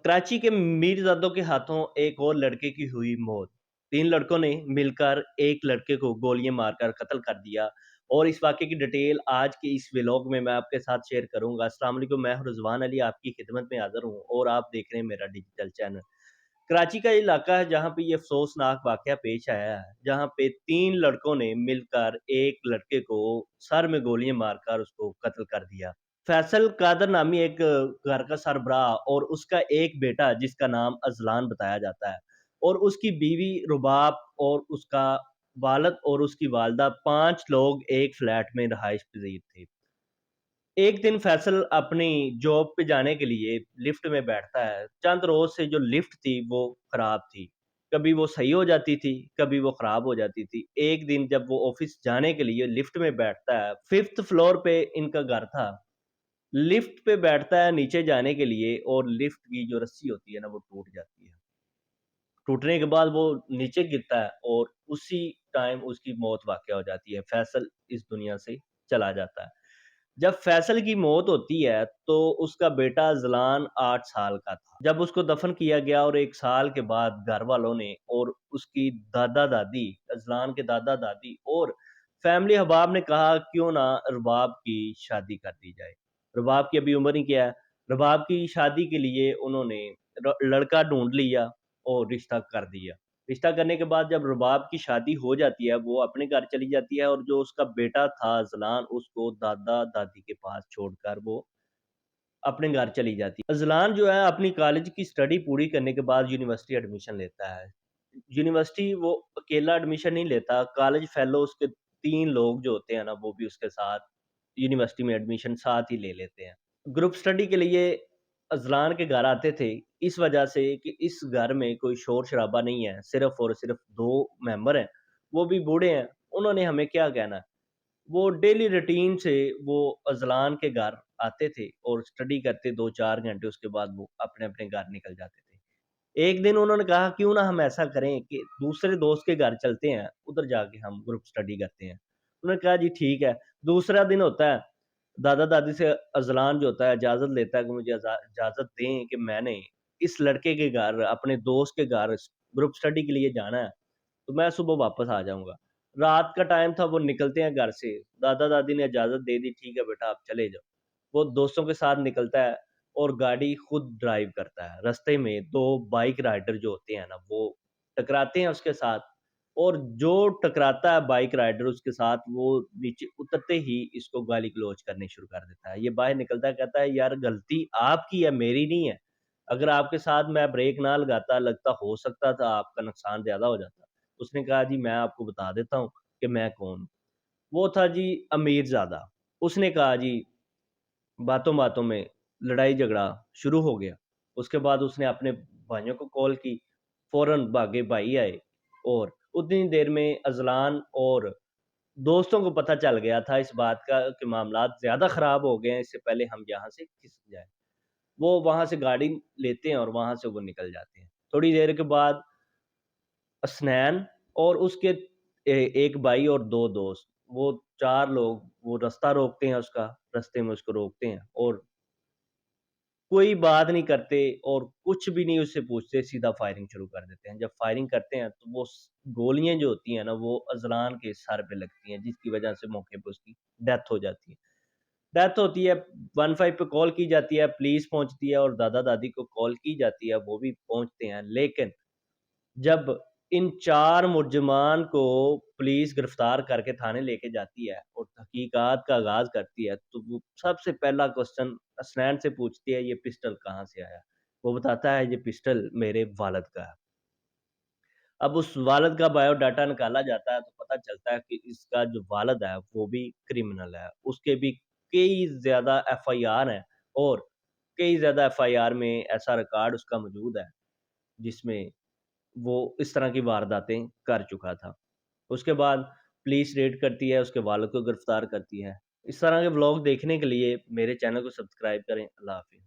कराची के मीरजादों के हाथों एक और लड़के की हुई मौत। 3 लड़कों ने मिलकर एक लड़के को गोलियाँ मारकर कत्ल कर दिया और इस वाक़ये की डिटेल आज के इस व्लॉग में मैं आपके साथ शेयर करूँगा। अस्सलाम वालेकुम, मैं हूँ रिज़वान अली, आपकी खिदमत में हाज़िर हूँ और आप देख रहे हैं मेरा डिजिटल चैनल। कराची का ये इलाका है जहाँ पे ये अफ़सोसनाक वाक़या पेश आया है, जहाँ पे 3 लड़कों ने मिलकर एक लड़के को सर में गोलियाँ मारकर उसको कत्ल कर दिया। फैसल कादर नामी एक घर का सरबराह और उसका एक बेटा जिसका नाम अज़लान बताया जाता है और उसकी बीवी रुबाब और उसका वालिद और उसकी वालिदा 5 लोग एक फ्लैट में रहाइश पज़ीर थे। एक दिन फैसल अपनी जॉब पे जाने के लिए लिफ्ट में बैठता है। चंद रोज़ से जो लिफ्ट थी वो ख़राब थी। कभी वो सही हो जाती थी, कभी वो ख़राब हो जाती थी। एक दिन जब वो ऑफ़िस जाने के लिए लिफ्ट में बैठता है, 5th फ्लोर पे इनका घर था। लिफ्ट पे बैठता है नीचे जाने के लिए और लिफ्ट की जो रस्सी होती है ना वो टूट जाती है। टूटने के बाद वो नीचे गिरता है और उसी टाइम उसकी मौत वाक़या हो जाती है। फैसल इस दुनिया से चला जाता है। जब फैसल की मौत होती है तो उसका बेटा ज़लान 8 साल का था। जब उसको दफ़न किया गया और 1 साल के बाद घरवालों ने और उसकी दादा-दादी, अज़लान के दादा-दादी और फैमिली अहबाब ने कहा क्यों ना रुबाब की शादी कर दी जाए। रुबाब की अभी उम्र ही क्या है। रुबाब की शादी के लिए उन्होंने लड़का ढूँढ लिया और रिश्ता कर दिया। रिश्ता करने के बाद जब रुबाब की शादी हो जाती है, वो अपने घर चली जाती है और जो उसका बेटा था अज़लान, उसको दादा-दादी के पास छोड़कर वो अपने घर चली जाती है। अज़लान जो है अपनी कॉलेज की स्टडी पूरी करने के बाद यूनिवर्सिटी एडमिशन लेता है। यूनिवर्सिटी वो अकेला एडमिशन नहीं लेता, कॉलेज फेलो उसके 3 लोग जो होते हैं ना, वो भी उसके साथ यूनिवर्सिटी में एडमिशन साथ ही ले लेते हैं। ग्रुप स्टडी के लिए अज़लान के घर आते थे, इस वजह से कि इस घर में कोई शोर-शराबा नहीं है, सिर्फ़ और सिर्फ़ 2 मेंबर हैं, वो भी बूढ़े हैं, उन्होंने हमें क्या कहना है। वो डेली रूटीन से वो अज़लान के घर आते थे और स्टडी करते 2-4 घंटे, उसके बाद वो अपने-अपने घर निकल जाते थे। एक दिन उन्होंने कहा क्यों ना हम ऐसा करें कि दूसरे दोस्त के घर चलते हैं, उधर जाके हम ग्रुप स्टडी करते हैं। उन्होंने कहा जी ठीक है। दूसरा दिन होता है, दादा-दादी से अज़लान जो होता है इजाज़त लेता है कि मुझे इजाज़त दें कि मैंने इस लड़के के घर, अपने दोस्त के घर ग्रुप स्टडी के लिए जाना है, तो मैं सुबह वापस आ जाऊँगा। रात का टाइम था, वो निकलते हैं घर से, दादा-दादी ने इजाज़त दे दी, ठीक है बेटा आप चले जाओ। वो दोस्तों के साथ निकलता है और गाड़ी खुद ड्राइव करता है। रास्ते में 2 बाइक राइडर जो होते हैं ना, वो टकराते हैं उसके साथ और जो टकराता है बाइक राइडर उसके साथ, वो नीचे उतरते ही इसको गाली-गलौच करनी शुरू कर देता है। ये बाहर निकलता है, कहता है, "यार गलती आपकी है, मेरी नहीं है। अगर आपके साथ मैं ब्रेक ना लगाता, लगता हो सकता था आपका नुकसान ज़्यादा हो जाता।" उसने कहा, "जी मैं आपको बता देता हूँ कि मैं कौन हूँ।" वो था जी अमीरज़ादा। उसने कहा जी, बातों-बातों में लड़ाई-झगड़ा शुरू हो गया। उसके बाद उसने अपने भाइयों को कॉल की, फ़ौरन भागे भाई आए और उतनी देर में अज़लान और दोस्तों को पता चल गया था इस बात का कि मामलात ज़्यादा ख़राब हो गए हैं, इससे पहले हम यहाँ से खिसक जाएँ। वो वहाँ से गाड़ी लेते हैं और वहाँ से वो निकल जाते हैं। थोड़ी देर के बाद हसनैन और उसके एक भाई और 2 दोस्त, वो 4 लोग वो रास्ता रोकते हैं उसका, रास्ते में उसको रोकते हैं और कोई बात नहीं करते और कुछ भी नहीं उससे पूछते, सीधा फायरिंग शुरू कर देते हैं। जब फायरिंग करते हैं तो वो गोलियाँ जो होती हैं ना, वो अज़लान के सर पे लगती हैं, जिसकी वजह से मौके पे उसकी डेथ हो जाती है। डेथ होती है, 15 पे कॉल की जाती है, पुलिस पहुँचती है और दादा-दादी को कॉल की जाती है, वो भी पहुँचते हैं। लेकिन जब इन 4 मुलज़िमान को पुलिस गिरफ्तार करके थाने लेके जाती है और तहकीकात का आगाज़ करती है, तो वो सबसे पहला क्वेश्चन हसनैन से पूछती है, "ये पिस्टल कहाँ से आया?" वो बताता है, "ये पिस्टल मेरे वालिद का है।" अब उस वालिद का बायोडाटा निकाला जाता है, तो पता चलता है कि इसका जो वालिद है, वो भी क्रिमिनल है। उसके भी कई ज़्यादा एफआईआर हैं और कई ज़्यादा एफआईआर में ऐसा रिकॉर्ड उसका मौजूद है, जिसमें वो इस तरह की वारदातें कर चुका था। उसके बाद पुलिस रेड करती है, उसके वालिद को गिरफ्तार करती है। इस तरह के व्लॉग देखने के लिए मेरे चैनल को सब्सक्राइब करें। अल्लाह हाफ़िज़।